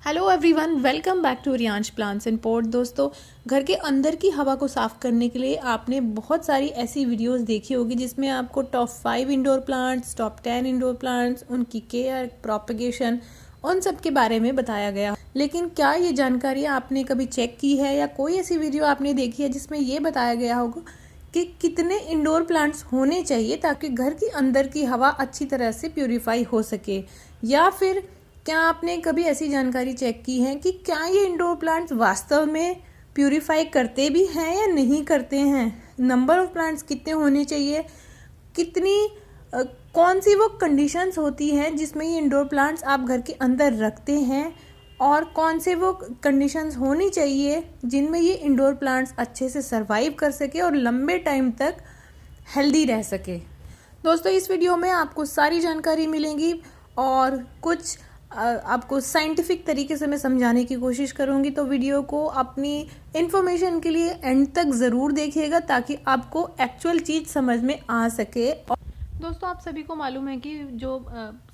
Hello everyone, welcome back to Riyansh plants and pot. दोस्तों, घर के अंदर की हवा को साफ़ करने के लिए आपने बहुत सारी ऐसी वीडियोस देखी होगी जिसमें आपको top 5 indoor plants, top 10 indoor plants, उनकी केयर, प्रोपगेशन, उन सब के बारे में बताया गया। लेकिन क्या ये जानकारी आपने कभी चेक की है या कोई ऐसी वीडियो आपने देखी है जिसमें ये बताया गया होगा कि कितने इंडोर प्लांट्स होने चाहिए ताकि घर के अंदर की हवा अच्छी तरह से प्यूरिफाई हो सके? या फिर क्या आपने कभी ऐसी जानकारी चेक की है कि क्या ये इंडोर प्लांट्स वास्तव में प्यूरिफाई करते भी हैं या नहीं करते हैं? नंबर ऑफ प्लांट्स कितने होने चाहिए, कितनी कौन सी वो कंडीशंस होती हैं जिसमें ये इंडोर प्लांट्स आप घर के अंदर रखते हैं, और कौन से वो कंडीशंस होनी चाहिए जिनमें ये इंडोर प्लांट्स अच्छे से सरवाइव कर सके और लंबे टाइम तक हेल्दी रह सके। दोस्तों, इस वीडियो में आपको सारी जानकारी मिलेंगी और कुछ आपको साइंटिफिक तरीके से मैं समझाने की कोशिश करूंगी। तो वीडियो को अपनी इन्फॉर्मेशन के लिए एंड तक ज़रूर देखिएगा ताकि आपको एक्चुअल चीज़ समझ में आ सके। दोस्तों, आप सभी को मालूम है कि जो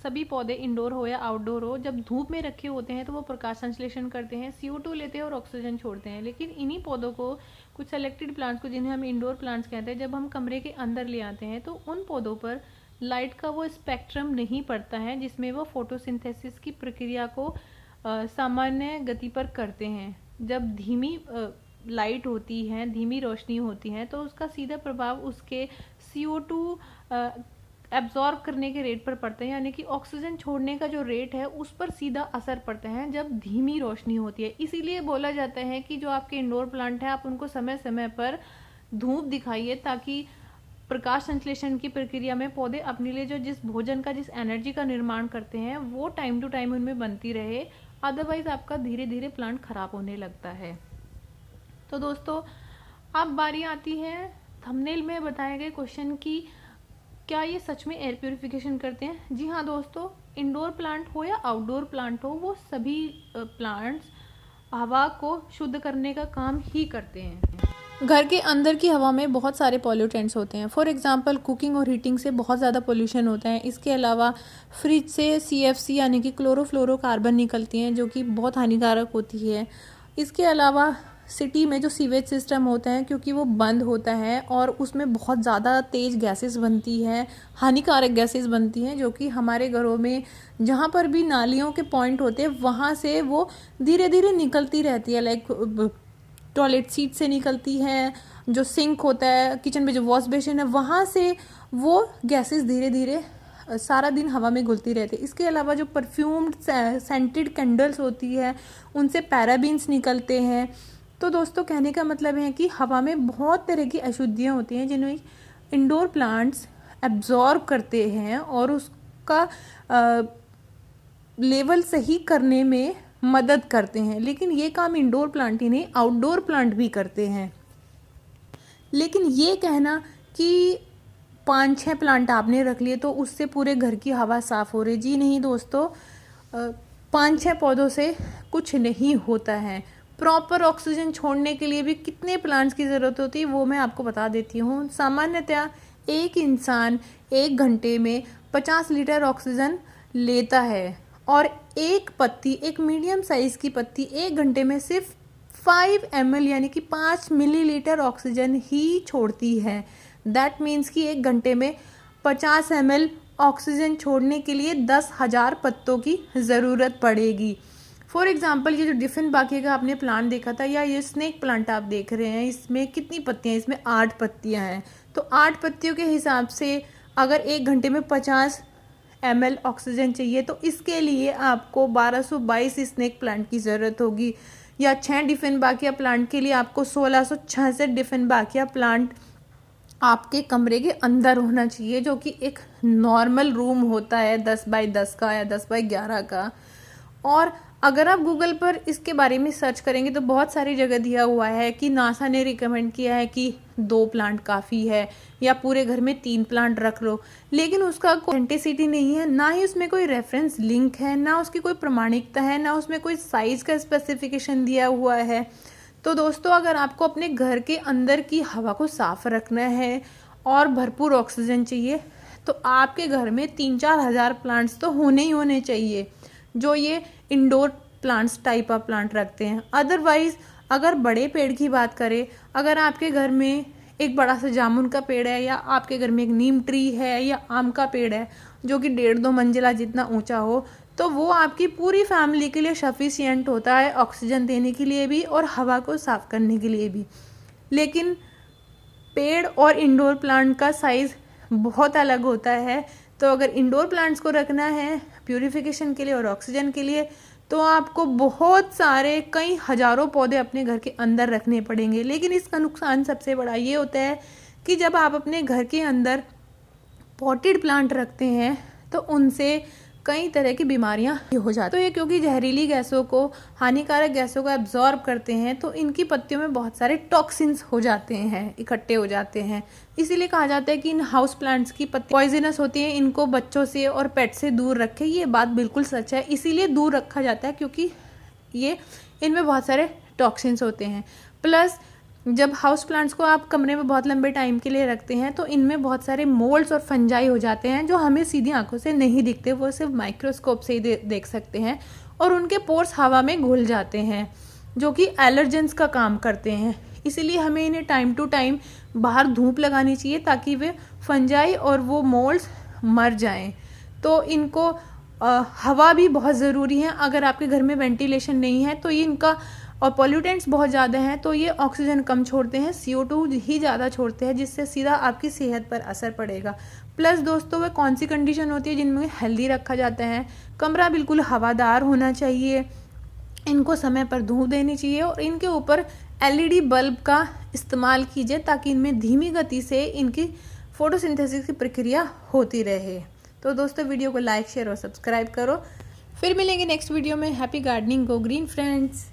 सभी पौधे इंडोर हो या आउटडोर हो, जब धूप में रखे होते हैं तो वो प्रकाश संश्लेषण करते हैं, CO2 लेते हैं और ऑक्सीजन छोड़ते हैं। लेकिन इन्हीं पौधों को, कुछ सेलेक्टेड प्लांट्स को जिन्हें हम इंडोर प्लांट्स कहते हैं, जब हम कमरे के अंदर ले आते हैं तो उन पौधों पर लाइट का वो स्पेक्ट्रम नहीं पड़ता है जिसमें वो फोटोसिंथेसिस की प्रक्रिया को सामान्य गति पर करते हैं। जब धीमी लाइट होती है, धीमी रोशनी होती है, तो उसका सीधा प्रभाव उसके CO2 एब्जॉर्ब करने के रेट पर पड़ता है, यानी कि ऑक्सीजन छोड़ने का जो रेट है उस पर सीधा असर पड़ता है जब धीमी रोशनी होती है। इसीलिए बोला जाता है कि जो आपके इंडोर प्लांट है, आप उनको समय समय पर धूप दिखाइए ताकि प्रकाश संश्लेषण की प्रक्रिया में पौधे अपने लिए जो जिस भोजन का, जिस एनर्जी का निर्माण करते हैं वो टाइम टू टाइम उनमें बनती रहे। अदरवाइज आपका धीरे धीरे प्लांट खराब होने लगता है। तो दोस्तों, अब बारी आती है थंबनेल में बताए गए क्वेश्चन की, क्या ये सच में एयर प्यूरिफिकेशन करते हैं? जी हाँ दोस्तों, इंडोर प्लांट हो या आउटडोर प्लांट हो, वो सभी प्लांट्स हवा को शुद्ध करने का काम ही करते हैं। घर के अंदर की हवा में बहुत सारे पॉल्यूटेंट्स होते हैं। फॉर एग्जांपल, कुकिंग और हीटिंग से बहुत ज़्यादा पोल्यूशन होता है। इसके अलावा फ्रिज से CFC यानी कि क्लोरोफ्लोरोकार्बन निकलती हैं जो कि बहुत हानिकारक होती है। इसके अलावा सिटी में जो सीवेज सिस्टम होता है, क्योंकि वो बंद होता है और उसमें बहुत ज़्यादा तेज़ गैसेस बनती हैं, हानिकारक गैसेस बनती हैं, जो कि हमारे घरों में जहाँ पर भी नालियों के पॉइंट होते हैं वहाँ से वो धीरे धीरे निकलती रहती है। लाइक टॉयलेट सीट से निकलती है, जो सिंक होता है, किचन में जो वॉश बेसिन है, वहाँ से वो गैसेस धीरे धीरे सारा दिन हवा में घुलती रहती है। इसके अलावा जो परफ्यूम्ड सेंटेड कैंडल्स होती है, उनसे पैराबीन्स निकलते हैं। तो दोस्तों, कहने का मतलब है कि हवा में बहुत तरह की अशुद्धियाँ होती हैं जिन्हें इंडोर प्लांट्स एब्जॉर्ब करते हैं और उसका लेवल सही करने में मदद करते हैं। लेकिन ये काम इंडोर प्लांट ही नहीं, आउटडोर प्लांट भी करते हैं। लेकिन ये कहना कि 5-6 प्लांट आपने रख लिए तो उससे पूरे घर की हवा साफ हो रही, जी नहीं दोस्तों, 5-6 पौधों से कुछ नहीं होता है। प्रॉपर ऑक्सीजन छोड़ने के लिए भी कितने प्लांट्स की ज़रूरत होती है वो मैं आपको बता देती हूँ। सामान्यतः एक इंसान 1 घंटे में 50 लीटर ऑक्सीजन लेता है और एक पत्ती, एक मीडियम साइज़ की पत्ती 1 घंटे में सिर्फ 5 ml यानी कि 5 मिलीलीटर ऑक्सीजन ही छोड़ती है। दैट मीन्स कि 1 घंटे में 50 ml ऑक्सीजन छोड़ने के लिए 10,000 पत्तों की ज़रूरत पड़ेगी। फॉर एग्जाम्पल, ये जो डिफिनबाकी का आपने प्लांट देखा था, या ये स्नेक प्लांट आप देख रहे हैं, इसमें कितनी पत्तियाँ हैं? इसमें 8 पत्तियाँ हैं। तो 8 पत्तियों के हिसाब से अगर 1 घंटे में 50 ml ऑक्सीजन चाहिए तो इसके लिए आपको 1222 स्नेक प्लांट की ज़रूरत होगी, या 6 डिफिनबाकिया प्लांट के लिए आपको 1666 डिफिनबाकिया प्लांट आपके कमरे के अंदर होना चाहिए, जो कि एक नॉर्मल रूम होता है 10 बाई 10 का या 10 बाई 11 का। और अगर आप गूगल पर इसके बारे में सर्च करेंगे तो बहुत सारी जगह दिया हुआ है कि नासा ने रिकमेंड किया है कि 2 प्लांट काफ़ी है या पूरे घर में 3 प्लांट रख लो। लेकिन उसका कोई ऑथेंटिसिटी नहीं है, ना ही उसमें कोई रेफरेंस लिंक है, ना उसकी कोई प्रमाणिकता है, ना उसमें कोई साइज़ का स्पेसिफिकेशन दिया हुआ है। तो दोस्तों, अगर आपको अपने घर के अंदर की हवा को साफ रखना है और भरपूर ऑक्सीजन चाहिए तो आपके घर में 3-4 हज़ार प्लांट्स तो होने ही होने चाहिए जो ये indoor plants type of plant रखते हैं। अदरवाइज अगर बड़े पेड़ की बात करें, अगर आपके घर में एक बड़ा सा जामुन का पेड़ है या आपके घर में एक नीम ट्री है या आम का पेड़ है जो कि 1.5-2 मंजिला जितना ऊंचा हो, तो वो आपकी पूरी फैमिली के लिए सफिशिएंट होता है, ऑक्सीजन देने के लिए भी और हवा को साफ करने के लिए भी। लेकिन पेड़ और इंडोर प्लांट का साइज़ बहुत अलग होता है। तो अगर इंडोर प्लांट्स को रखना है प्यूरिफिकेशन के लिए और ऑक्सीजन के लिए, तो आपको बहुत सारे कई हज़ारों पौधे अपने घर के अंदर रखने पड़ेंगे। लेकिन इसका नुकसान सबसे बड़ा ये होता है कि जब आप अपने घर के अंदर पॉटेड प्लांट रखते हैं तो उनसे कई तरह की बीमारियां हो जाती हैं। तो ये क्योंकि जहरीली गैसों को, हानिकारक गैसों को एब्जॉर्ब करते हैं, तो इनकी पत्तियों में बहुत सारे टॉक्सिन्स हो जाते हैं, इकट्ठे हो जाते हैं। इसीलिए कहा जाता है कि इन हाउस प्लांट्स की पत्ती पॉइजनस होती हैं, इनको बच्चों से और पेट से दूर रखें। ये बात बिल्कुल सच है, इसीलिए दूर रखा जाता है क्योंकि ये इनमें बहुत सारे टॉक्सिन्स होते हैं। प्लस जब हाउस प्लांट्स को आप कमरे में बहुत लंबे टाइम के लिए रखते हैं तो इनमें बहुत सारे मोल्ड्स और फंजाई हो जाते हैं जो हमें सीधी आंखों से नहीं दिखते, वो सिर्फ माइक्रोस्कोप से ही देख सकते हैं। और उनके पोर्स हवा में घुल जाते हैं जो कि एलर्जेंस का काम करते हैं। इसीलिए हमें इन्हें टाइम टू टाइम बाहर धूप लगानी चाहिए ताकि वे फंजाई और वो मोल्ड्स मर जाएँ। तो इनको हवा भी बहुत ज़रूरी है। अगर आपके घर में वेंटिलेशन नहीं है तो ये इनका और पॉल्यूटेंट्स बहुत ज़्यादा हैं तो ये ऑक्सीजन कम छोड़ते हैं, CO2 ही ज़्यादा छोड़ते हैं, जिससे सीधा आपकी सेहत पर असर पड़ेगा। प्लस दोस्तों, वह कौन सी कंडीशन होती है जिनमें हेल्दी रखा जाता है? कमरा बिल्कुल हवादार होना चाहिए, इनको समय पर धूप देनी चाहिए और इनके ऊपर LED बल्ब का इस्तेमाल कीजिए ताकि इनमें धीमी गति से इनकी फोटोसिंथेसिस की प्रक्रिया होती रहे। तो दोस्तों, वीडियो को लाइक, शेयर और सब्सक्राइब करो। फिर मिलेंगे नेक्स्ट वीडियो में। Happy gardening, go green friends.